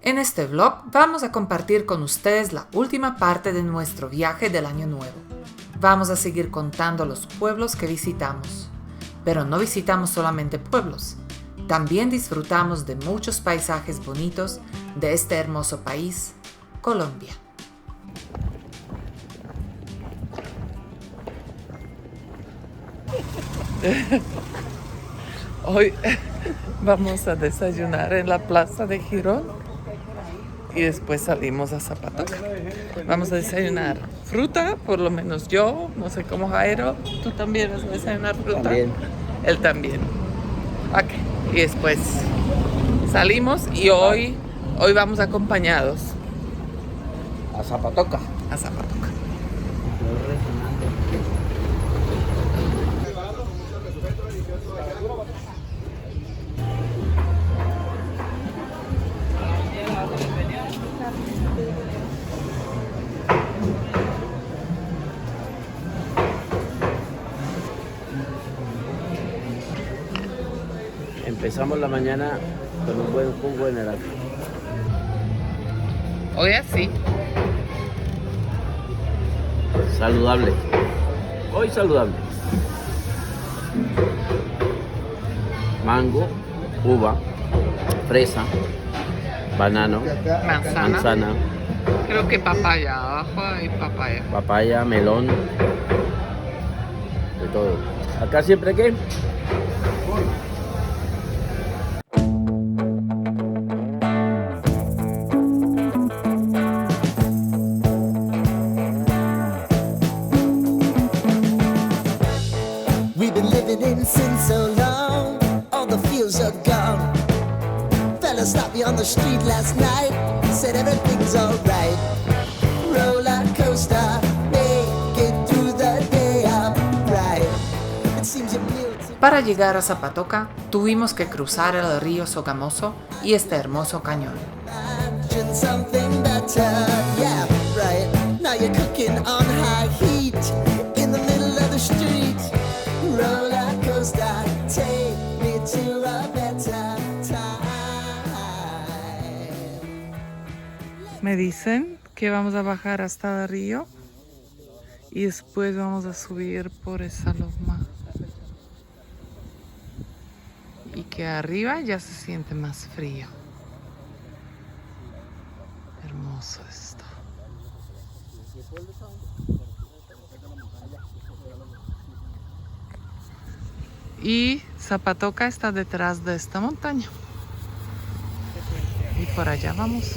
En este vlog vamos a compartir con ustedes la última parte de nuestro viaje del Año Nuevo. Vamos a seguir contando los pueblos que visitamos. Pero no visitamos solamente pueblos, también disfrutamos de muchos paisajes bonitos de este hermoso país, Colombia. Hoy vamos a desayunar en la plaza de Girón y después salimos a Zapatoca. Vamos a desayunar fruta, por lo menos yo, no sé cómo Jairo. ¿Tú también vas a desayunar fruta? También. Él también. Ok, y después salimos y hoy vamos acompañados A Zapatoca. a Zapatoca. Empezamos la mañana con un buen jugo de naranja. Hoy así. Saludable. Hoy saludable. Mango, uva, fresa, banano, manzana, Creo que papaya, abajo hay papaya. papaya, melón, de todo. Acá siempre que We've been living in sin so long, all the fields are gone. Fella stopped me on the street last night, said everything's alright. Roller coaster, make it through the day, I'm right. It seems you're new to Para llegar a Zapatoca, tuvimme que cruzar el río Sogamoso y este hermoso cañón. imagine something better. Yeah, right. Now you're cooking on high heat in the middle of the street. Roller coaster, take me to a better time. Me dicen que vamos a bajar hasta el río y después vamos a subir por esa loma. Y que arriba ya se siente más frío. Hermoso esto. Y Zapatoca está detrás de esta montaña. Y por allá vamos.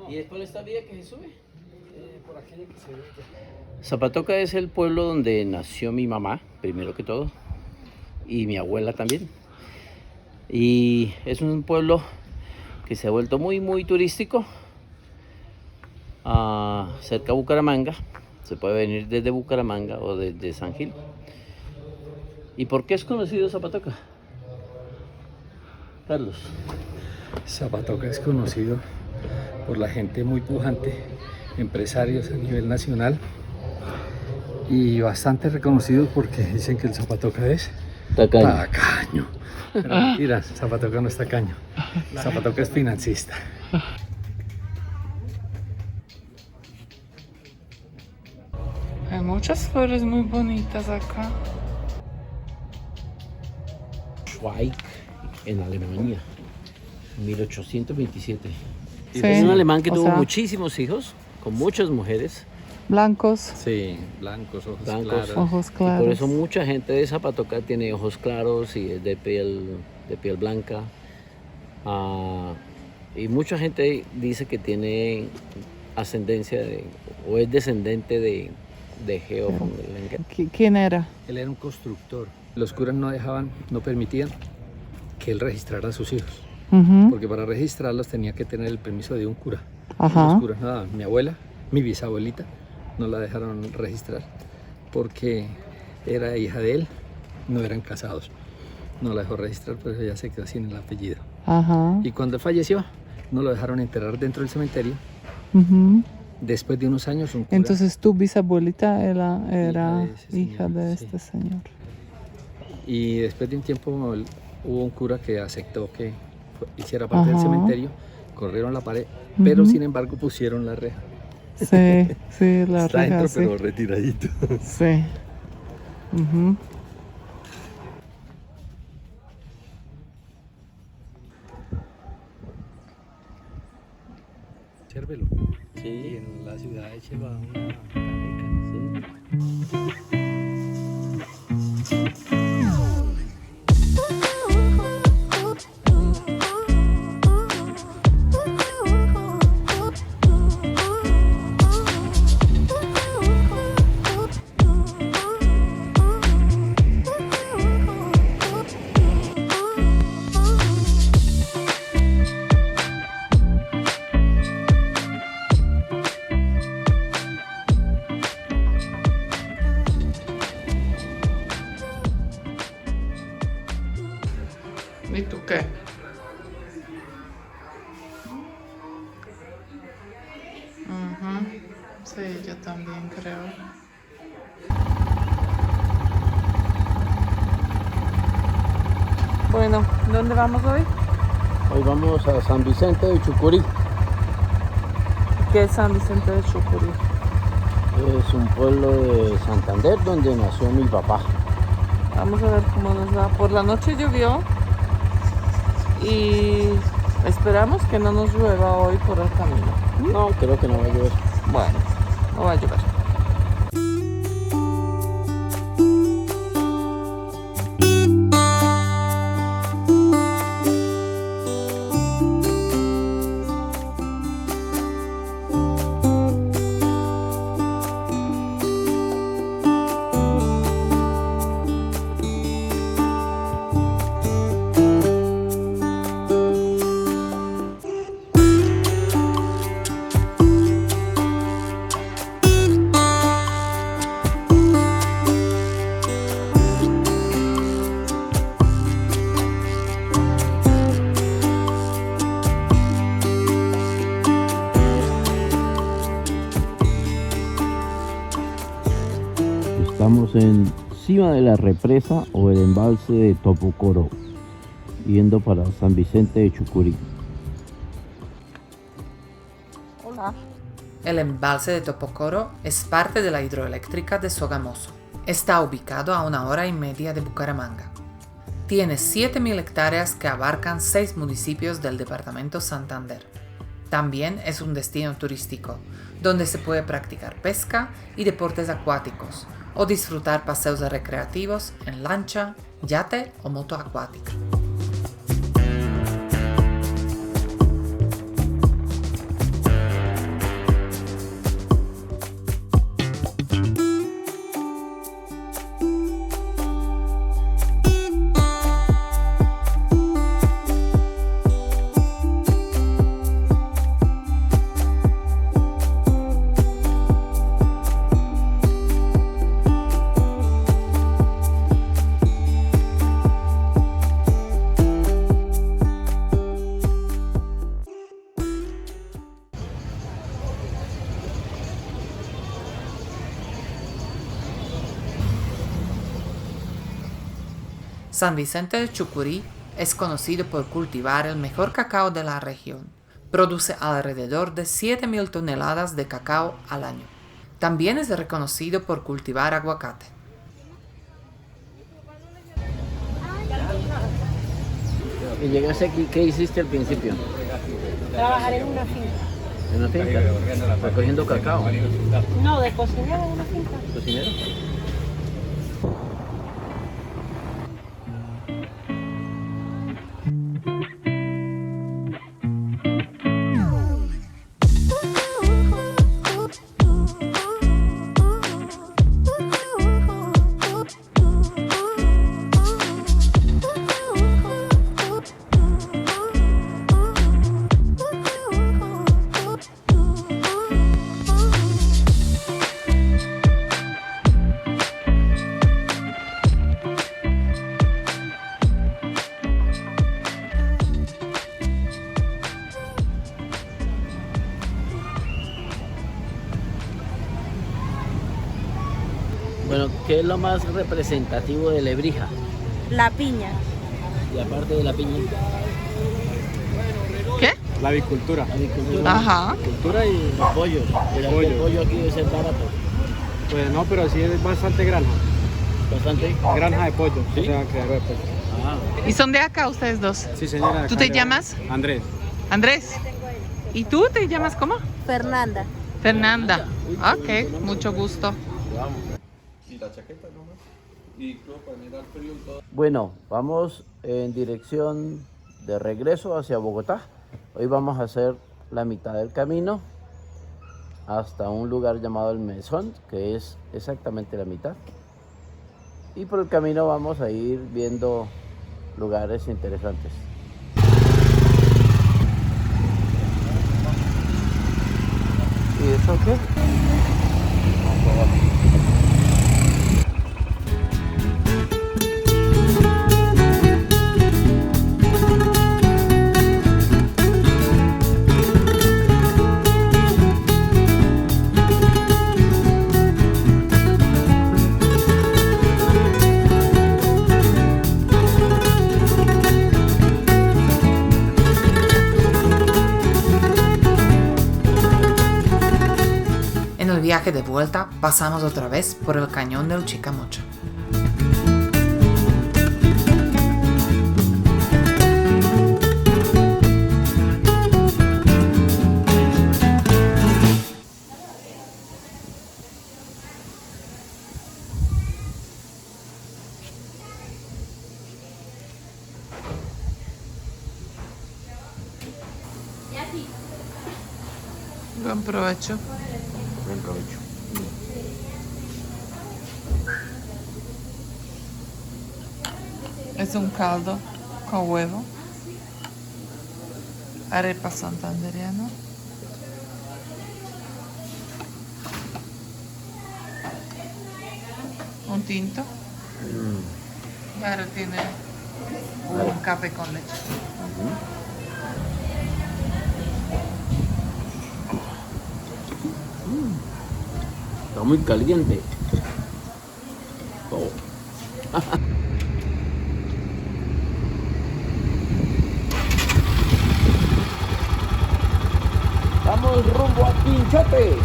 ¿Y es por esta vía que se sube? Por aquella que se ve. Zapatoca es el pueblo donde nació mi mamá, primero que todo, y mi abuela también. Y es un pueblo que se ha vuelto muy turístico, cerca a Bucaramanga. Se puede venir desde Bucaramanga o desde San Gil. ¿Y por qué es conocido Zapatoca? Carlos. Zapatoca es conocido por la gente muy pujante, empresarios a nivel nacional y bastante reconocidos porque dicen que el Zapatoca es tacaño. Pero mentiras, Zapatoca no es tacaño, Zapatoca es financista. Hay muchas flores muy bonitas acá. Schweig, en Alemania, 1827. Sí, Es un alemán que o tuvo sea, muchísimos hijos, con muchas mujeres. blancos, Sí, blancos, ojos Blancos. claros. ojos Y claros. por eso mucha gente de Zapatoca tiene ojos claros y es de piel blanca. Y mucha gente dice que tiene ascendencia o es descendente de Geo von Lenker. ¿Quién era? Él era un constructor. Los curas no permitían que él registrara a sus hijos, Ujú. porque para registrarlos tenía que tener el permiso de un cura. Ajá. Los curas no daban. Mi abuela, mi bisabuelita, no la dejaron registrar porque era hija de él, no eran casados. No la dejó registrar, pero ella se quedó sin el apellido. Ajá. Y cuando él falleció, no lo dejaron enterrar dentro del cementerio. Ujú. Después de unos años, un cura, Entonces tu bisabuelita era Hija de ese señor, hija de sí. este señor. y después de un tiempo hubo un cura que aceptó que hiciera parte del Ajá. cementerio, corrieron la pared, pero Ujú. sin embargo pusieron la reja. Sí, sí, la Está reja, dentro, sí. pero retiradito. Sí. Ujú. Obsérvelo. Y Sí, en la ciudad de Cheva una caneca. sí. ¿Y tú qué? Ujú. Sí, yo también creo. Bueno, ¿dónde vamos hoy? Hoy vamos a San Vicente de Chucurí. ¿Qué es San Vicente de Chucurí? Es un pueblo de Santander donde nació mi papá. Vamos a ver cómo nos va. Por la noche llovió y esperamos que no nos llueva hoy por el camino. No, creo que no va a llover. Bueno, no va a llover. Estamos encima de la represa o el embalse de Topocoro, yendo para San Vicente de Chucurí. Hola. El embalse de Topocoro es parte de la hidroeléctrica de Sogamoso. Está ubicado a 1 hora y media de Bucaramanga. Tiene 7.000 hectáreas que abarcan 6 municipios del departamento Santander. También es un destino turístico, donde se puede practicar pesca y deportes acuáticos, o disfrutar paseos recreativos en lancha, yate o moto acuática. San Vicente de Chucurí es conocido por cultivar el mejor cacao de la región. Produce alrededor de 7.000 toneladas de cacao al año. También es reconocido por cultivar aguacate. Y llegaste aquí, ¿qué hiciste al principio? Trabajar en una finca. ¿En una finca? ¿Recogiendo cacao? No, de cocinero en una finca. ¿Cocinero? Bueno, ¿qué es lo más representativo de Lebrija? La piña. Y aparte de la piña, ¿Qué? La avicultura. agricultura, Ajá. cultura y los pollos. Pero aquí el pollo aquí debe ser barato, Pues no, pero sí es bastante granja. bastante. Granja de pollo. ¿Sí? O sea, criadero de pollo. Ah, ¿Y son de acá ustedes dos? Sí, señora. ¿Tú te llamas? Andrés. Andrés. ¿Y tú te llamas cómo? Fernanda. Fernanda. Ok, mucho gusto. bueno, vamos en dirección de regreso hacia Bogotá. Hoy vamos a hacer la mitad del camino hasta un lugar llamado El Mesón, que es exactamente la mitad. Y por el camino vamos a ir viendo lugares interesantes. ¿Y eso qué? En el viaje de vuelta pasamos otra vez por el cañón del Chicamocha. Buen provecho. Buen provecho. Es un caldo con huevo. Arepa santandereana. Un tinto. Y ahora tiene un café con leche. Está muy caliente. Oh. Vamos rumbo a Pinchote.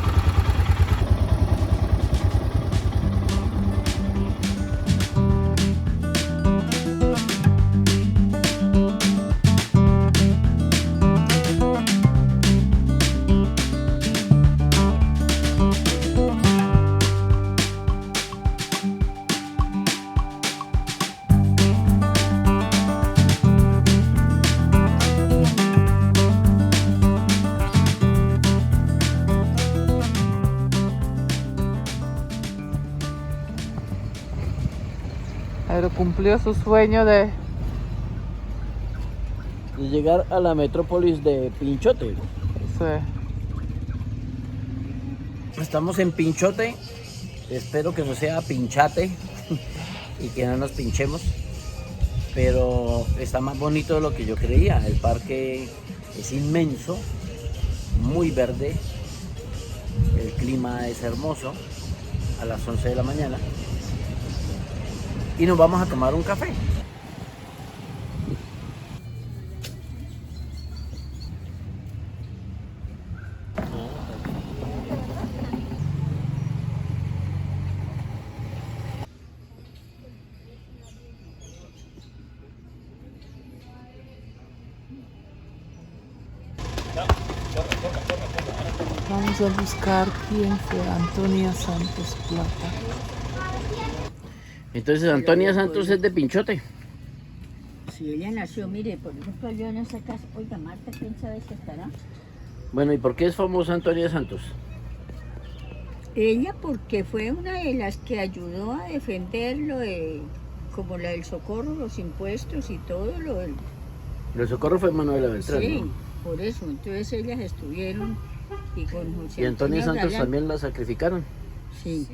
Pero cumplió su sueño de... Y llegar a la metrópolis de Pinchote. Sí. Estamos en Pinchote. Espero que no sea Pinchate y que no nos pinchemos. Pero está más bonito de lo que yo creía. El parque es inmenso, muy verde. El clima es hermoso a las 11 de la mañana. Y nos vamos a tomar un café. Vamos a buscar quién fue Antonia Santos Plata. Entonces Antonia Santos es de Pinchote. Si ella nació, mire, por ejemplo, yo en esa casa, oiga, Marta, ¿quién sabe si estará? Bueno, ¿y por qué es famosa Antonia Santos? Ella porque fue una de las que ayudó a defender lo de, como la del socorro, los impuestos y todo lo del... El socorro fue Manuela Beltrán, Sí, ¿no? por eso, entonces ellas estuvieron y con José Y Antonia Santos Galán. también la sacrificaron. Sí,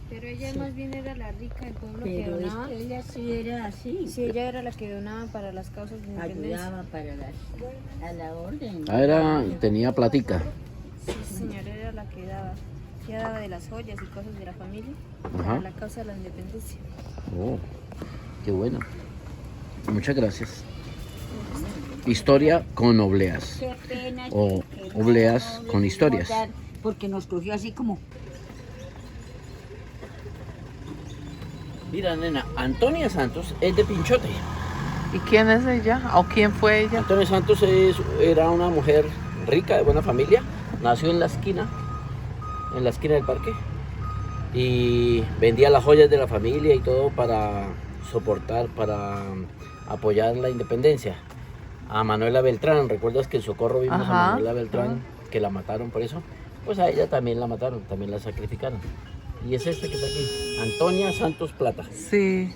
Pero ella más bien era la rica del pueblo que pero donaba. ella sí era así, Sí, ella era la que donaba para las causas de independencia. ayudaba para a la orden. Tenía platica. Sí, señora, era la que daba. Ella daba de las joyas y cosas de la familia Ajá. para la causa de la independencia. Oh, qué bueno. Muchas gracias. Historia con obleas. Qué pena O que obleas no con le historias. pudimos dar, porque nos cogió así como... Mira, nena, Antonia Santos es de Pinchote. ¿Y quién es ella? ¿O quién fue ella? Antonia Santos era una mujer rica, de buena familia. Nació en la esquina del parque. Y vendía las joyas de la familia y todo para soportar, para apoyar la independencia. A Manuela Beltrán, ¿recuerdas que en Socorro vimos Ajá. a Manuela Beltrán que la mataron por eso? Pues a ella también la mataron, también la sacrificaron. Y es este que está aquí, Antonia Santos Plata, Sí.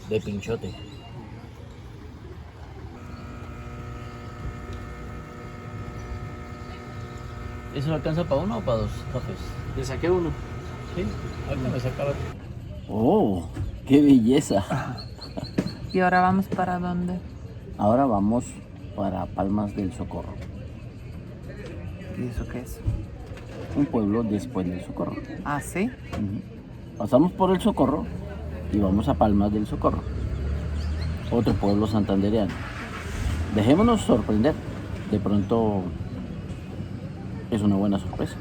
de Pinchote. ¿Eso alcanza para uno o para dos cafés? Le saqué uno. Sí, ahorita me sacaron. ¡Oh! ¡Qué belleza! ¿Y ahora vamos para dónde? Ahora vamos para Palmas del Socorro, ¿Y eso qué es? un pueblo después del Socorro. Ah, sí. Ujú. Pasamos por el Socorro y vamos a Palmas del Socorro, otro pueblo santandereano. Dejémonos sorprender, de pronto es una buena sorpresa.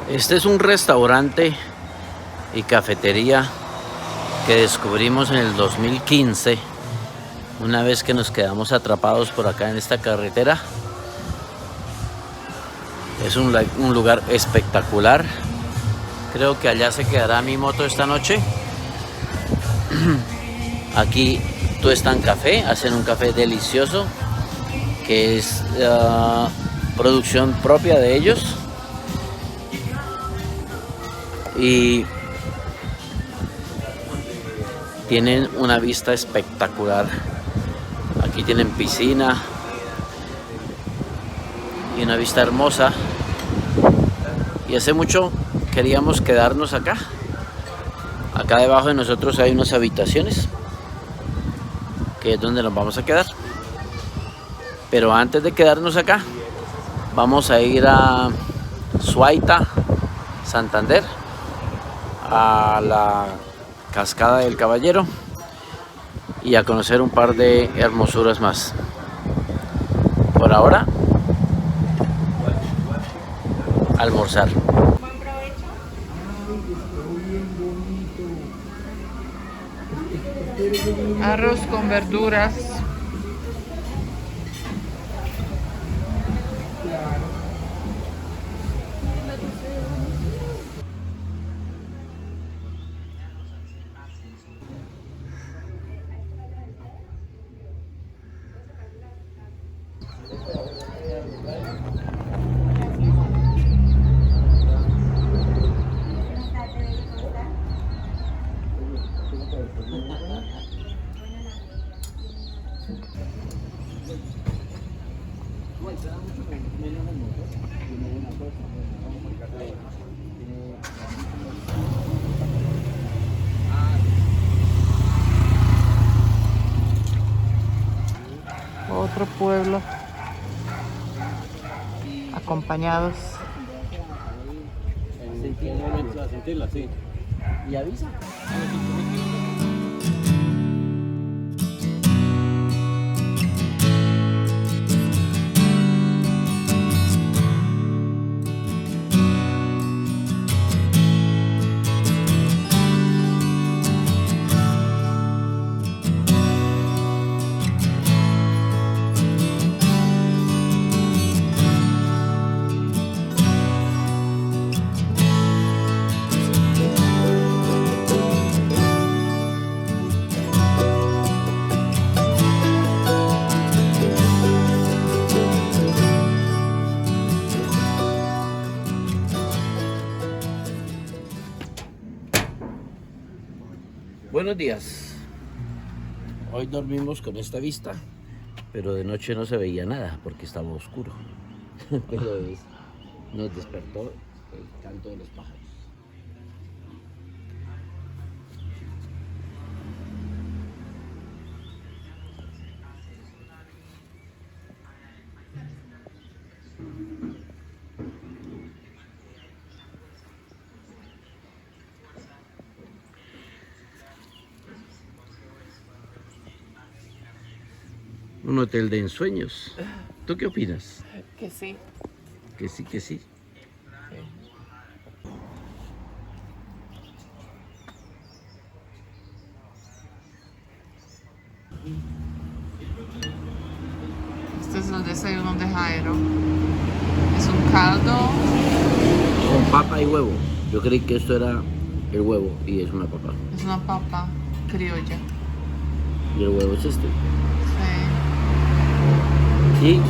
Este es un restaurante y cafetería que descubrimos en el 2015, una vez que nos quedamos atrapados por acá en esta carretera. Es un lugar espectacular. Creo que allá se quedará mi moto esta noche. Aquí tuestan café, hacen un café delicioso que es producción propia de ellos. Y tienen una vista espectacular. Aquí tienen piscina y una vista hermosa. Y hace mucho queríamos quedarnos acá. Acá debajo de nosotros hay unas habitaciones, que es donde nos vamos a quedar. Pero antes de quedarnos acá, vamos a ir a Suaita, Santander, a la Cascada del Caballero y a conocer un par de hermosuras más. Por ahora, almorzar. Arroz con verduras. otro pueblo, acompañados. Y avisa. Buenos días. Hoy dormimos con esta vista, pero de noche no se veía nada porque estaba oscuro. Pero nos despertó el canto de los pájaros. Un hotel de ensueños. ¿Tú qué opinas? Que sí. Que sí, que sí. Este es el desayuno de Jairo. Es un caldo. Con papa y huevo. Yo creí que esto era el huevo y es una papa. Es una papa criolla. Y el huevo es este. Sí. Y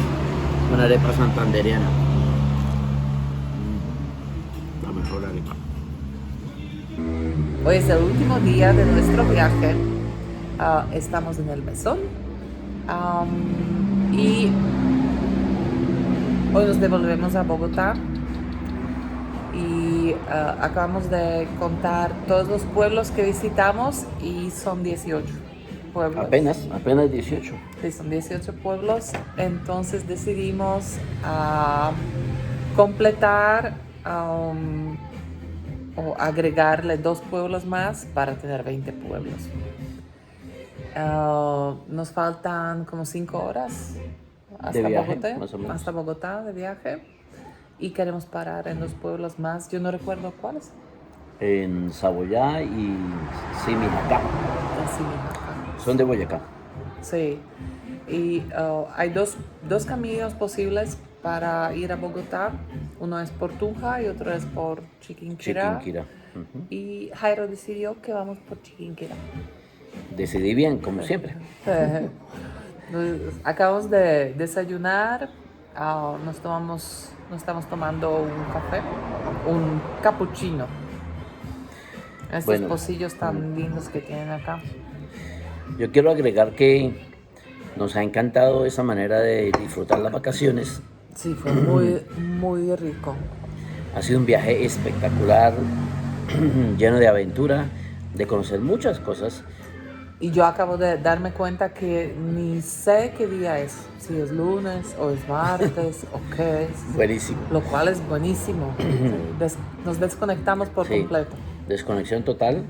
una arepa santandereana. La mejor arepa. Hoy es el último día de nuestro viaje. Estamos en el mesón. Y hoy nos devolvemos a Bogotá. Y acabamos de contar todos los pueblos que visitamos y son 18 pueblos. Apenas 18. Sí, son 18 pueblos. Entonces decidimos completar o agregarle 2 pueblos más para tener 20 pueblos. Nos faltan como 5 horas hasta De viaje, Bogotá, más o menos. hasta Bogotá de viaje. Y queremos parar en 2 pueblos más. Yo no recuerdo cuáles. En Saboyá y Simijacá. Así, Son de Boyacá. sí. Y hay dos caminos posibles para ir a Bogotá. Uno es por Tunja y otro es por Chiquinquirá. Chiquinquirá. Ujú. Y Jairo decidió que vamos por Chiquinquirá. Decidí bien, como siempre. Acabamos de desayunar. Nos estamos tomando un café, un cappuccino. Estos Bueno. pocillos tan lindos que tienen acá. Yo quiero agregar que nos ha encantado esa manera de disfrutar las vacaciones. Sí, fue muy, muy rico. Ha sido un viaje espectacular, lleno de aventura, de conocer muchas cosas. Y yo acabo de darme cuenta que ni sé qué día es, si es lunes o es martes o qué es. Buenísimo. Lo cual es buenísimo. Nos desconectamos por Sí. completo. Desconexión total,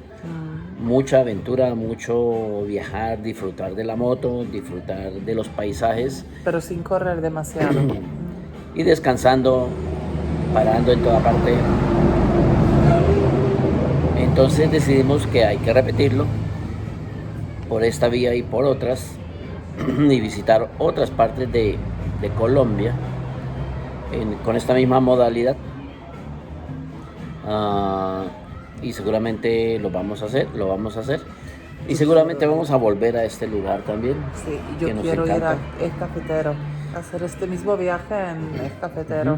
mucha aventura, mucho viajar, disfrutar de la moto, disfrutar de los paisajes Pero sin correr demasiado. y descansando, parando en toda parte. Entonces decidimos que hay que repetirlo por esta vía y por otras y visitar otras partes de Colombia con esta misma modalidad. Y seguramente lo vamos a hacer y seguramente vamos a volver a este lugar también. Sí, y que yo nos quiero ir encanta. a El Cafetero, hacer este mismo viaje en El Cafetero.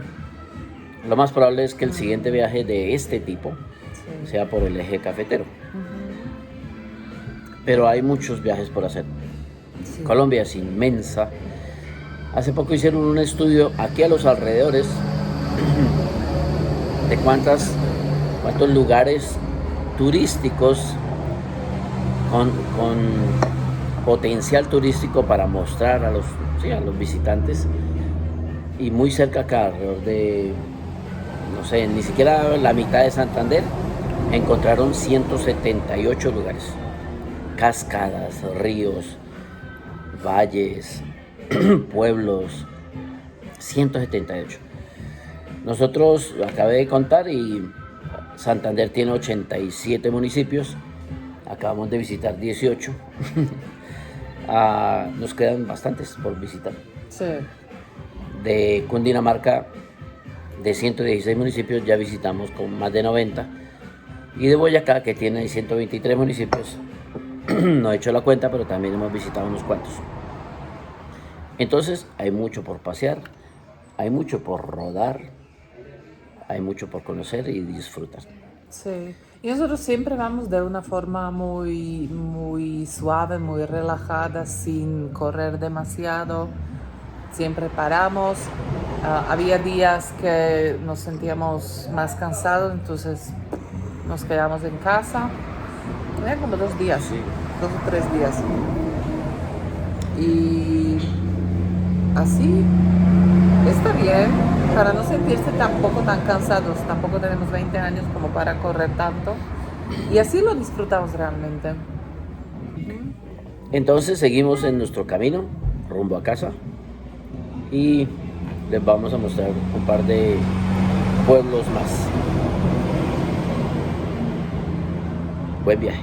Lo más probable es que el siguiente viaje de este tipo Sí. sea por el eje cafetero. Pero hay muchos viajes por hacer. Sí. Colombia es inmensa. Hace poco hicieron un estudio aquí a los alrededores de cuántos lugares turísticos con potencial turístico para mostrar a los sí, a los visitantes. Y muy cerca acá, alrededor de, no sé, ni siquiera la mitad de Santander, encontraron 178 lugares. Cascadas, ríos, valles, pueblos, 178. Nosotros acabé de contar y Santander tiene 87 municipios, acabamos de visitar 18. Nos quedan bastantes por visitar. Sí. De Cundinamarca, de 116 municipios, ya visitamos con más de 90. Y de Boyacá, que tiene 123 municipios, no he hecho la cuenta, pero también hemos visitado unos cuantos. Entonces, hay mucho por pasear, hay mucho por rodar, hay mucho por conocer y disfrutar. Sí. Y nosotros siempre vamos de una forma muy, muy suave, muy relajada, sin correr demasiado. Siempre paramos. Había días que nos sentíamos más cansados, entonces nos quedamos en casa. Eran como 2 días, Sí. 2 o 3 días. Y así está bien, para no sentirse tampoco tan cansados. Tampoco tenemos 20 años como para correr tanto. Y así lo disfrutamos realmente. Entonces seguimos en nuestro camino rumbo a casa y les vamos a mostrar un par de pueblos más. Buen viaje.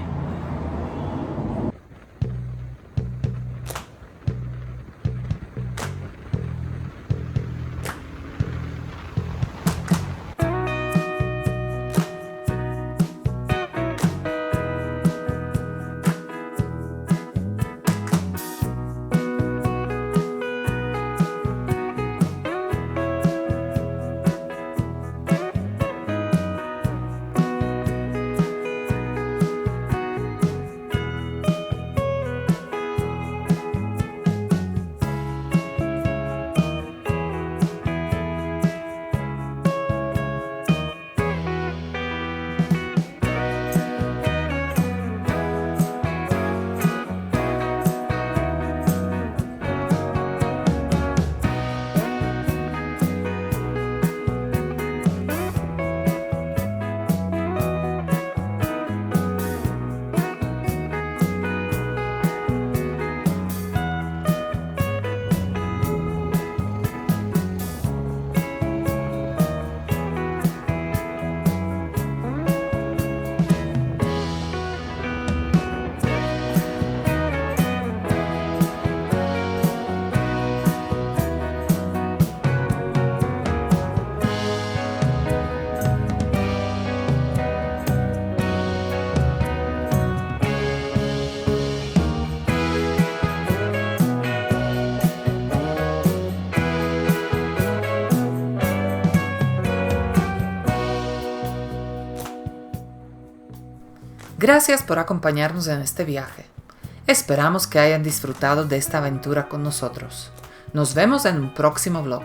Gracias por acompañarnos en este viaje. Esperamos que hayan disfrutado de esta aventura con nosotros. Nos vemos en un próximo vlog.